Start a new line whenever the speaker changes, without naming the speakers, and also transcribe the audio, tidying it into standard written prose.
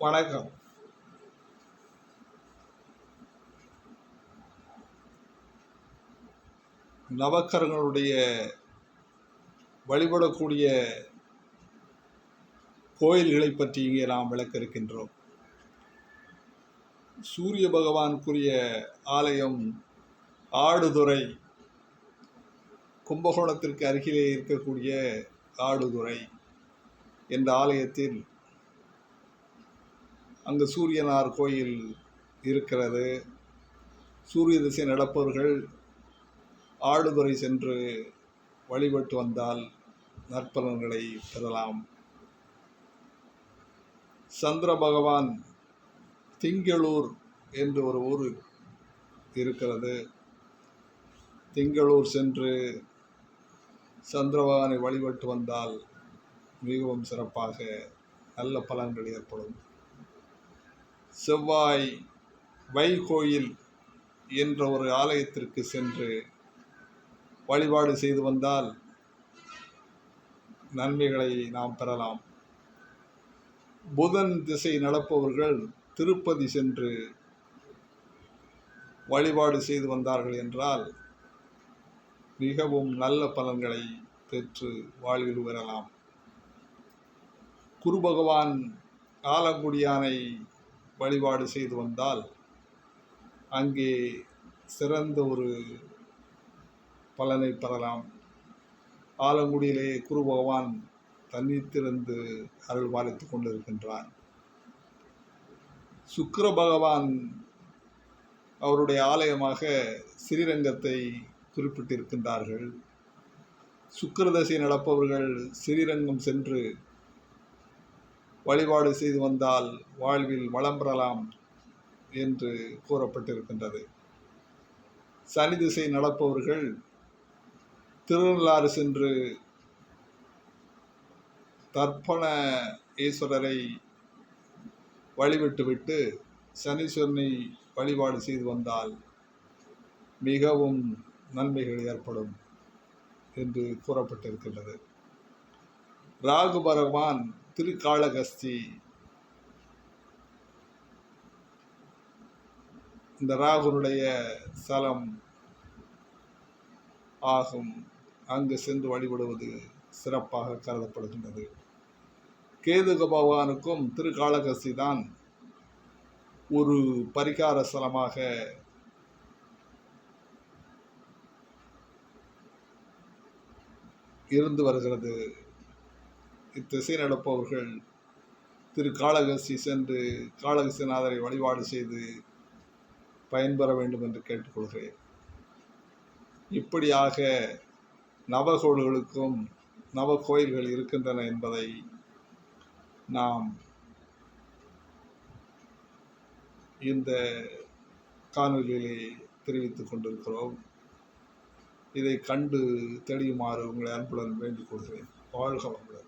வணக்கம். நவக்கரங்களுடைய வழிபடக்கூடிய கோயில்களை பற்றி இங்கே நாம் விளக்க இருக்கின்றோம். சூரிய பகவானுக்குரிய ஆலயம் ஆடுதுறை, கும்பகோணத்திற்கு அருகிலே இருக்கக்கூடிய ஆடுதுறை என்ற ஆலயத்தில் அங்கு சூரியனார் கோயில் இருக்கிறது. சூரிய திசை நடப்பவர்கள் ஆடுதுறை சென்று வழிபட்டு வந்தால் நற்பலன்களை பெறலாம். சந்திர பகவான் திங்களூர் என்று ஒரு ஊர் இருக்கிறது. திங்களூர் சென்று சந்திர பகவானை வழிபட்டு வந்தால் மிகவும் சிறப்பாக நல்ல பலன்கள் ஏற்படும். செவ்வாய் வைகோயில் என்ற ஒரு ஆலயத்திற்கு சென்று வழிபாடு செய்து வந்தால் நன்மைகளை நாம் பெறலாம். புதன் திசை நடப்பவர்கள் திருப்பதி சென்று வழிபாடு செய்து வந்தார்கள் என்றால் மிகவும் நல்ல பலன்களை பெற்று வாழ்வில் பெறலாம். குரு பகவான் ஆலங்குடியானை வழிபாடு செய்து வந்தால் அங்கே சிறந்த ஒரு பலனை பெறலாம். ஆலங்குடியிலே குரு பகவான் தன்னித்திருந்து அருள் பாலித்து கொண்டிருக்கின்றான். சுக்கிர பகவான் அவருடைய ஆலயமாக ஸ்ரீரங்கத்தை குறிப்பிட்டிருக்கின்றார்கள். சுக்கிரதசை நடப்பவர்கள் ஸ்ரீரங்கம் சென்று வழிபாடு செய்து வந்தால் வாழ்வில் வளம் பெறலாம் என்று கூறப்பட்டிருக்கின்றது. சனி திசை நடப்பவர்கள் திருநள்ளாறு சென்று தர்ப்பண ஈஸ்வரரை வழிபட்டுவிட்டு சனீஸ்வரனை வழிபாடு செய்து வந்தால் மிகவும் நன்மைகள் ஏற்படும் என்று கூறப்பட்டிருக்கின்றது. ராகு பகவான் திருக்காளகஸ்தி, இந்த ராகுனுடைய ஸ்தலம் ஆகும். அங்கு சென்று வழிபடுவது சிறப்பாக கருதப்படுகின்றது. கேது பகவானுக்கும் திருக்காளகஸ்தி தான் ஒரு பரிகார ஸ்தலமாக இருந்து வருகிறது. இத்திசை நடப்பவர்கள் திருக்காளகஸ்தி சென்று காளகஸ்திநாதரை வழிபாடு செய்து பயன்பெற வேண்டும் என்று கேட்டுக்கொள்கிறேன். இப்படியாக நவகோள்களுக்கும் நவ கோயில்கள் இருக்கின்றன என்பதை நாம் இந்த காணொலியிலே தெரிவித்துக் கொண்டிருக்கிறோம். இதை கண்டு தெளியுமாறு உங்களை அன்புடன் வேண்டிக் கொள்கிறேன். வாழ்க வளமுடன்.